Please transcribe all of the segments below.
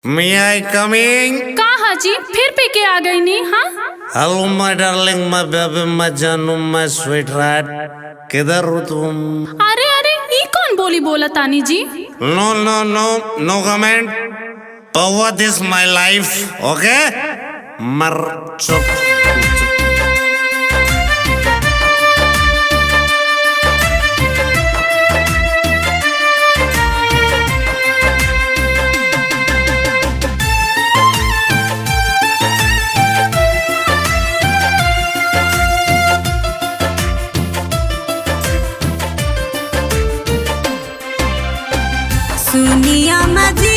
May I come in? कहा जी फिर पी के आ गई नी? हाँ Hello my darling, my baby, my जानू, my sweetheart. किधर हो तुम? अरे अरे ये कौन बोली बोला तानी जी? No comment. Power this my life, okay? मर चुप. सुनिया मजी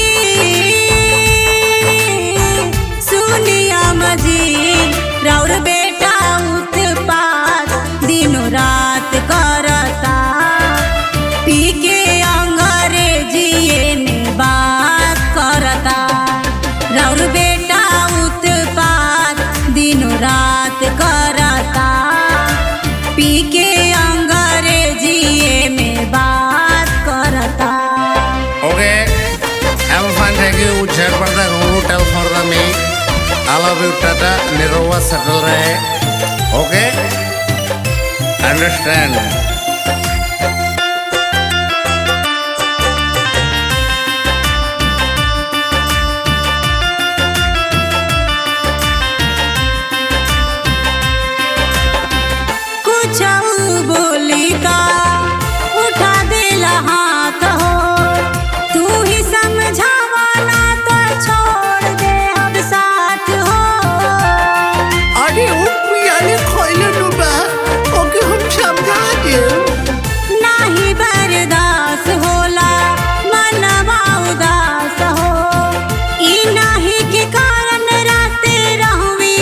राउर बेटा उत्पात दिनों रात करता पी के अंग्रेजीए ने बात करता। राउर बेटा उत्पात दिनों रात करता पी के अंग्रेजीए में बात करता। Okay, I'm fine, thank you. Check for the hotel for the me. I love you, Tata. Nirova settle rahe. Okay? Understand? कुछ बोली का उठा देला हाथ हो, तू ही समझावा ना तो छोड़ दे अब साथ हो। अरे यानी खोले डूबा ओके हम समझा दे नाही बर्दाश्त होला मनवा उदास हो, ई नाही के कारण राते रहवी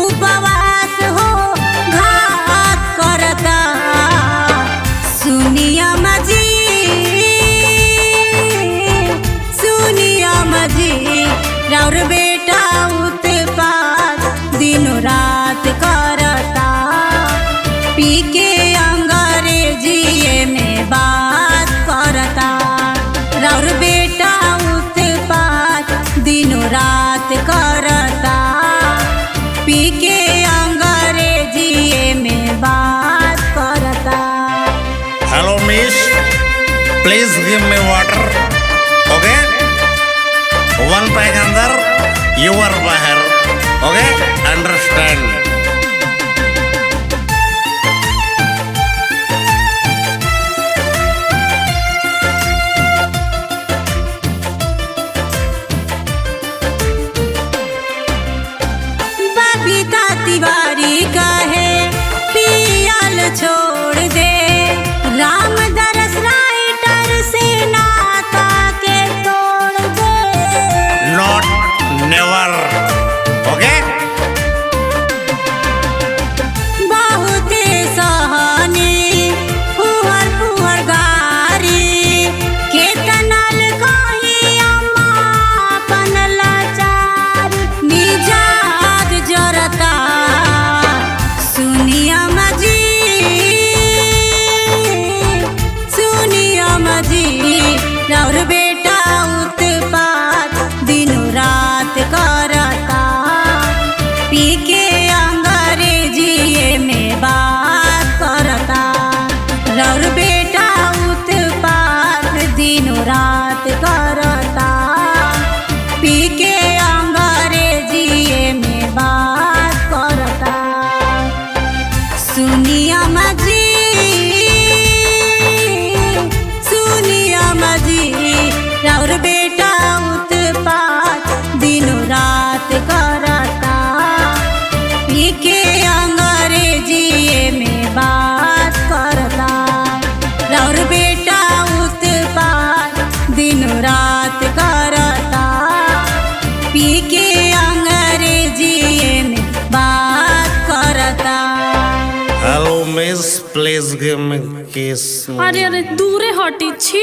उपवास हो घात करता। सुनिया मजी राउर बेटा उत्पात दिनों रात करता पी के अंग्रेजीए में बात करता। राउर बेटा उत्पात दिनों रात करता पी के अंग्रेजीए में बात करता। Hello miss, please give me water. Okay? One pack अंदर, you are बाहर. Okay? Understand? बबीता तिवारी कहे पियल छोड़ दे, रामदरस राइटर से नाता के तोड़ दे। Not never. Okay? बहुते सहनी फुहर गारी केतनल कही अम्मा अपन लाचार निजात जरता। सुनिया मजी राउर बेटा उत्पात दिनों रात करता पी के अंग्रेजीए में बात करता। राउर बेटा उत्पात दिनों रात करता पी के अंग्रेजीए में बात करता। सुनिया मजी राउर बेटा उत्पात दिनों रात करता पी के अंग्रेजीए में बात करता। राउर बेटा उत्पात दिनों रात करता पी के अंग्रेजीए में बात करता। Hello miss, please give me kiss. अरे अरे दूरे हटी छी।